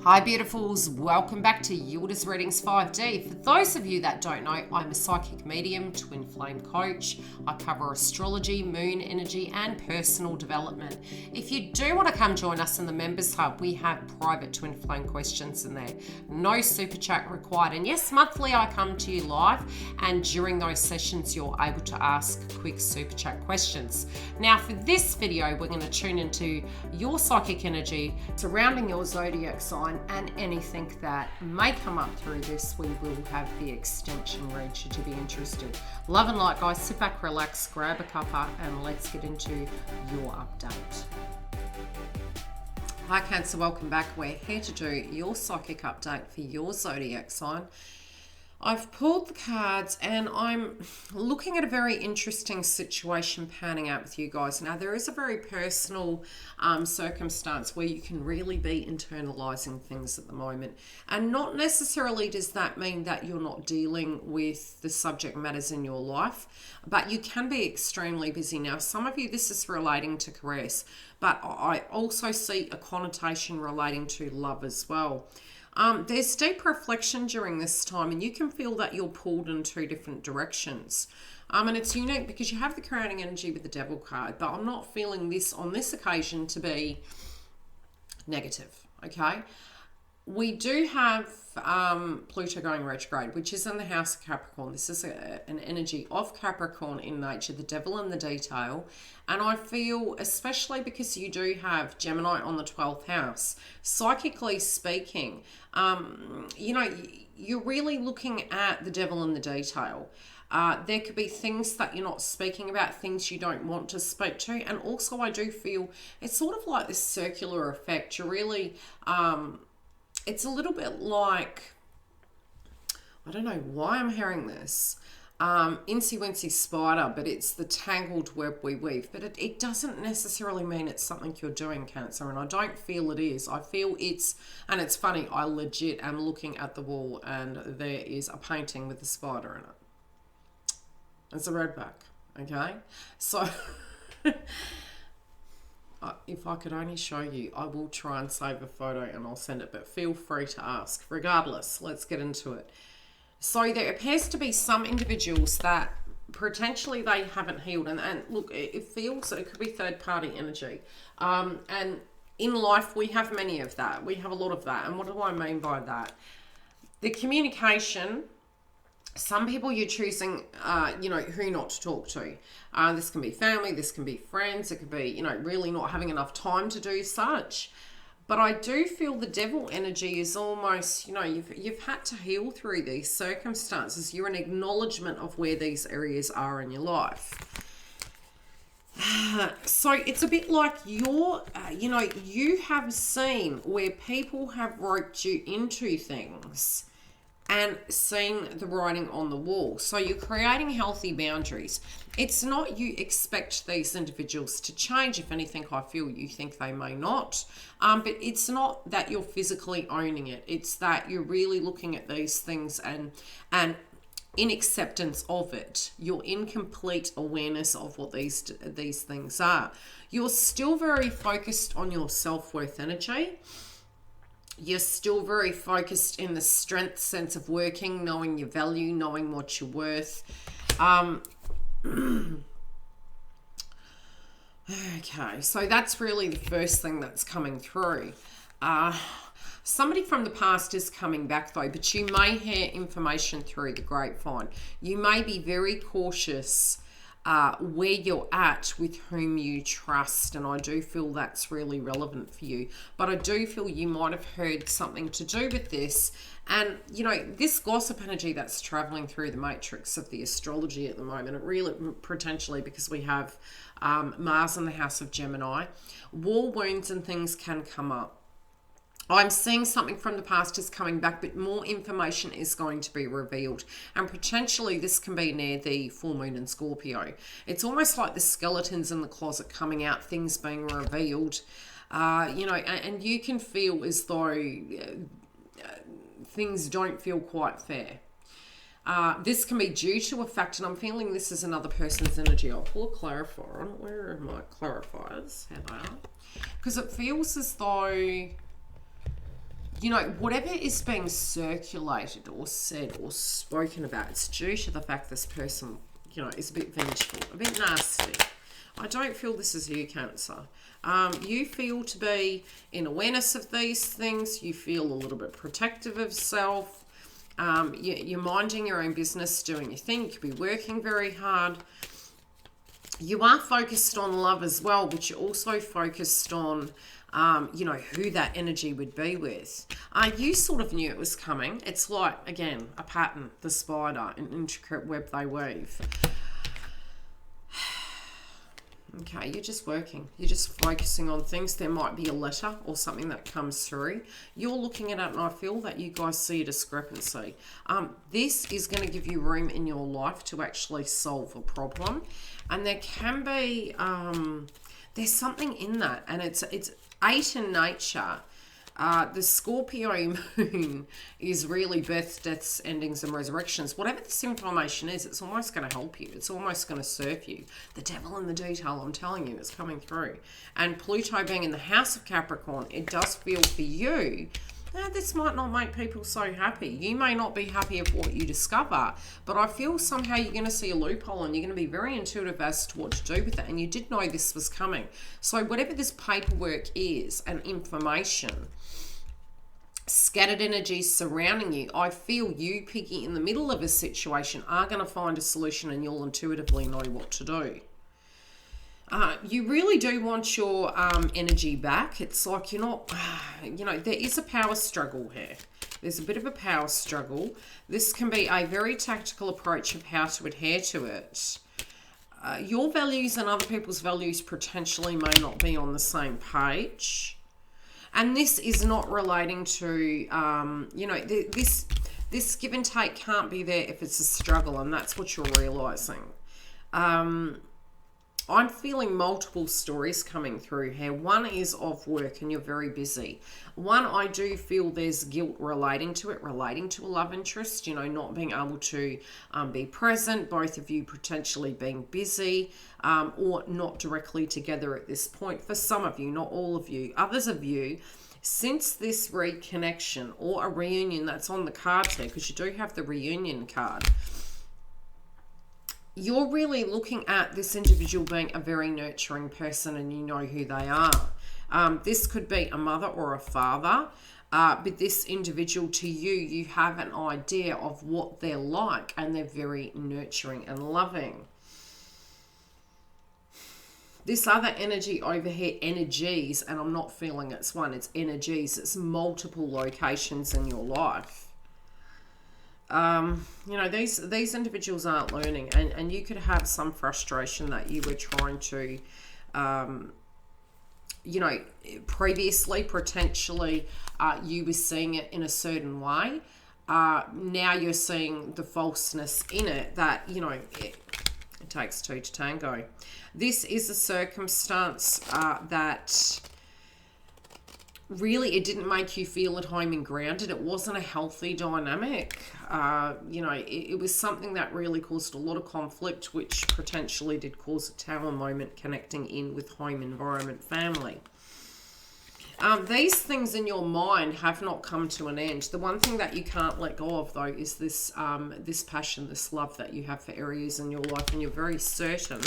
Hi beautifuls, welcome back to YILDIZ Readings 5D. For those of you that don't know, I'm a psychic medium, twin flame coach. I cover astrology, moon energy and personal development. If you do want to come join us in the members hub, we have private twin flame questions in there. No super chat required, and yes, monthly I come to you live, and during those sessions you're able to ask quick super chat questions. Now for this video, we're going to tune into your psychic energy surrounding your zodiac sign and anything that may come up through this. We will have the extension read should you be interested. Love and light, guys. Sit back, relax, grab a cuppa, and let's get into your update. Hi Cancer, welcome back. We're here to do your psychic update for your zodiac sign. I've pulled the cards and I'm looking at a very interesting situation panning out with you guys. Now, there is a very personal circumstance where you can really be internalizing things at the moment. And not necessarily does that mean that you're not dealing with the subject matters in your life, but you can be extremely busy. Now, some of you, this is relating to careers, but I also see a connotation relating to love as well. There's deep reflection during this time, and you can feel that you're pulled in two different directions. And it's unique because you have the creating energy with the devil card, but I'm not feeling this on this occasion to be negative, okay? We do have Pluto going retrograde, which is in the house of Capricorn. This is an energy of Capricorn in nature, the devil in the detail. And I feel, especially because you do have Gemini on the 12th house, psychically speaking, you know, you're really looking at the devil in the detail. There could be things that you're not speaking about, things you don't want to speak to. And also I do feel it's sort of like this circular effect. You're really... it's a little bit like, I don't know why I'm hearing this, Incy Wincy Spider, but it's the tangled web we weave. But it doesn't necessarily mean it's something you're doing, Cancer, and I don't feel it is. I feel it's, and it's funny, I legit am looking at the wall and there is a painting with a spider in it. It's a redback, okay? So... if I could only show you, I will try and save a photo and I'll send it, but feel free to ask. Regardless, let's get into it. So there appears to be some individuals that potentially they haven't healed. And look, it feels that it could be third-party energy. And in life, we have many of that. We have a lot of that. And what do I mean by that? The communication... Some people you're choosing, you know, who not to talk to. This can be family, this can be friends, it could be, you know, really not having enough time to do such. But I do feel the devil energy is almost, you know, you've had to heal through these circumstances. You're an acknowledgement of where these areas are in your life. So it's a bit like you're, you know, you have seen where people have roped you into things and seeing the writing on the wall. So you're creating healthy boundaries. It's not you expect these individuals to change. If anything, I feel you think they may not. But it's not that you're physically owning it. It's that you're really looking at these things and in acceptance of it. You're in complete awareness of what these things are. You're still very focused on your self-worth energy. You're still very focused in the strength sense of working, knowing your value, knowing what you're worth. Okay, so that's really the first thing that's coming through. Somebody from the past is coming back though, but you may hear information through the grapevine. You may be very cautious where you're at with whom you trust, and I do feel that's really relevant for you. But I do feel you might have heard something to do with this, and you know, this gossip energy that's traveling through the matrix of the astrology at the moment, it really potentially, because we have Mars in the house of Gemini, war wounds and things can come up. I'm seeing something from the past is coming back, but more information is going to be revealed. And potentially this can be near the full moon in Scorpio. It's almost like the skeletons in the closet coming out, things being revealed. You know, and you can feel as though things don't feel quite fair. This can be due to a fact, and I'm feeling this is another person's energy. I'll pull a clarifier. Where are my clarifiers? Here they are. Because it feels as though... you know, whatever is being circulated or said or spoken about, it's due to the fact this person, you know, is a bit vengeful, a bit nasty. I don't feel this is you, Cancer. You feel to be in awareness of these things. You feel a little bit protective of self. You're minding your own business, doing your thing. You could be working very hard. You are focused on love as well, but you're also focused on, you know, who that energy would be with. You sort of knew it was coming. It's like, again, a pattern, the spider, an intricate web they weave. Okay, you're just working. You're just focusing on things. There might be a letter or something that comes through. You're looking at it, and I feel that you guys see a discrepancy. This is going to give you room in your life to actually solve a problem. And there can be, there's something in that. And it's 8 in nature. The Scorpio moon is really births, deaths, endings, and resurrections. Whatever this information is, it's almost going to help you. It's almost going to serve you. The devil in the detail, I'm telling you, is coming through. And Pluto being in the house of Capricorn, it does feel for you, this might not make people so happy. You may not be happy of what you discover, but I feel somehow you're going to see a loophole and you're going to be very intuitive as to what to do with it. And you did know this was coming. So whatever this paperwork is and information, scattered energies surrounding you, I feel you, Piggy, in the middle of a situation are going to find a solution and you'll intuitively know what to do. You really do want your energy back. It's like you're not, you know, there is a power struggle here. There's a bit of a power struggle. This can be a very tactical approach of how to adhere to it. Your values and other people's values potentially may not be on the same page. And this is not relating to, you know, this give and take can't be there if it's a struggle, and that's what you're realizing. I'm feeling multiple stories coming through here. One is of work and you're very busy. One, I do feel there's guilt relating to it, relating to a love interest, you know, not being able to be present, both of you potentially being busy or not directly together at this point. For some of you, not all of you. Others of you, since this reconnection or a reunion that's on the cards here, because you do have the reunion card, you're really looking at this individual being a very nurturing person and you know who they are. This could be a mother or a father, but this individual to you, you have an idea of what they're like and they're very nurturing and loving. This other energy over here, energies, and I'm not feeling it's one, it's energies, it's multiple locations in your life. You know, these individuals aren't learning, and you could have some frustration that you were trying to, you know, previously, potentially, you were seeing it in a certain way. Now you're seeing the falseness in it that, you know, it takes two to tango. This is a circumstance that really, it didn't make you feel at home and grounded. It wasn't a healthy dynamic. You know, it was something that really caused a lot of conflict, which potentially did cause a tower moment connecting in with home, environment, family. These things in your mind have not come to an end. The one thing that you can't let go of, though, is this this passion, this love that you have for areas in your life, and you're very certain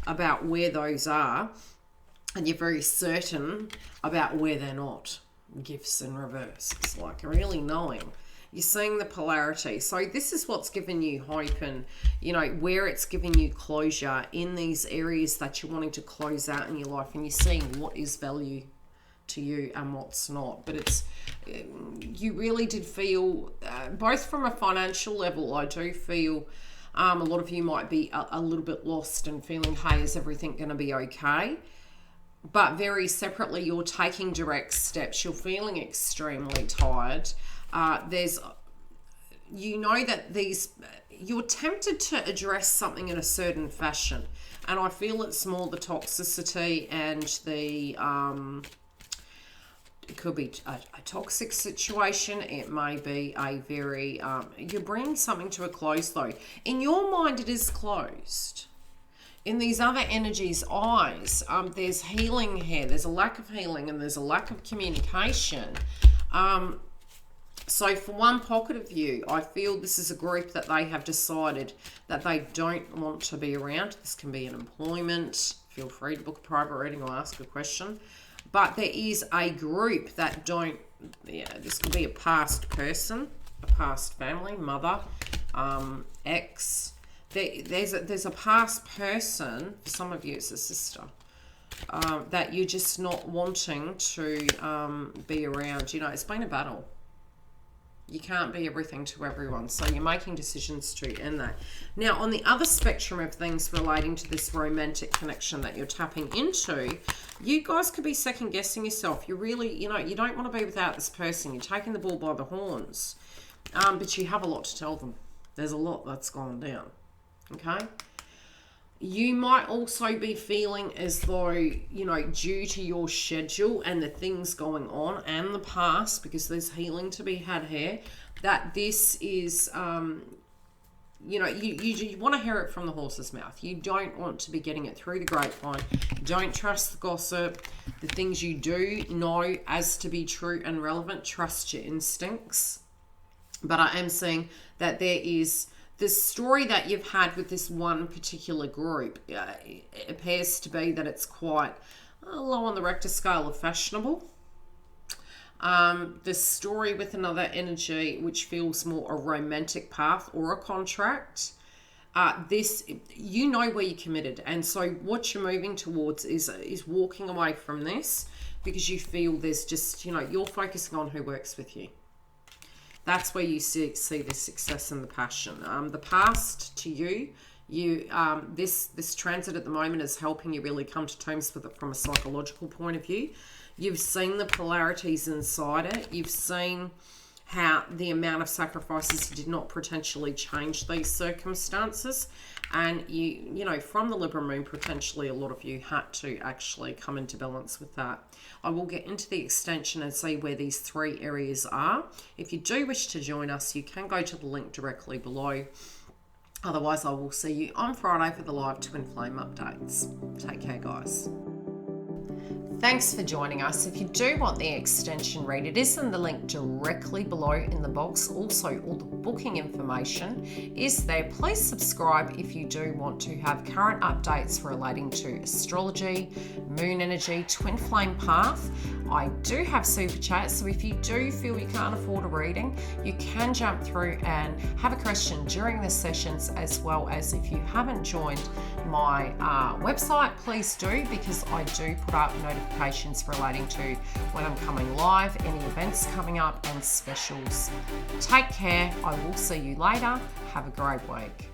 about where those are. And you're very certain about where they're not. Gifts in reverse. It's like really knowing. You're seeing the polarity. So this is what's given you hope and, you know, where it's giving you closure in these areas that you're wanting to close out in your life. And you're seeing what is value to you and what's not. But it's, you really did feel, both from a financial level, I do feel a lot of you might be a little bit lost and feeling, hey, is everything going to be okay? But very separately, you're taking direct steps. You're feeling extremely tired. You know that you're tempted to address something in a certain fashion. And I feel it's more the toxicity and the, it could be a toxic situation. It may be a very, you're bringing something to a close though. In your mind, it is closed. In these other energies' eyes, there's healing here. There's a lack of healing and there's a lack of communication. So for one pocket of you, I feel this is a group that they have decided that they don't want to be around. This can be an employment. Feel free to book a private reading or ask a question. But there is a group that don't, this could be a past person, a past family, mother, ex. There's a past person, for some of you it's a sister, that you're just not wanting to be around. You know, it's been a battle. You can't be everything to everyone. So you're making decisions to end that. Now, on the other spectrum of things relating to this romantic connection that you're tapping into, you guys could be second guessing yourself. You really, you know, you don't want to be without this person. You're taking the bull by the horns. But you have a lot to tell them. There's a lot that's gone down. Okay? You might also be feeling as though, you know, due to your schedule and the things going on and the past, because there's healing to be had here, that this is, you know, you want to hear it from the horse's mouth. You don't want to be getting it through the grapevine. Don't trust the gossip. The things you do know as to be true and relevant, trust your instincts. But I am seeing that there is this story that you've had with this one particular group. It appears to be that it's quite low on the Richter scale of fashionable. The story with another energy, which feels more a romantic path or a contract. This, you know where you're committed. And so what you're moving towards is walking away from this because you feel there's just, you know, you're focusing on who works with you. That's where you see the success and the passion. The past to you, this transit at the moment is helping you really come to terms with it from a psychological point of view. You've seen the polarities inside it. You've seen how the amount of sacrifices did not potentially change these circumstances. And you know, from the Libra moon, potentially a lot of you had to actually come into balance with that. I will get into the extension and see where these three areas are. If you do wish to join us, you can go to the link directly below. Otherwise, I will see you on Friday for the live twin flame updates. Take care, guys. Thanks for joining us. If you do want the extension read, it is in the link directly below in the box. Also, all the booking information is there. Please subscribe if you do want to have current updates relating to astrology, moon energy, twin flame path. I do have super chats, so if you do feel you can't afford a reading, you can jump through and have a question during the sessions, as well as if you haven't joined my website, please do, because I do put up notifications relating to when I'm coming live, any events coming up, and specials. Take care. I will see you later. Have a great week.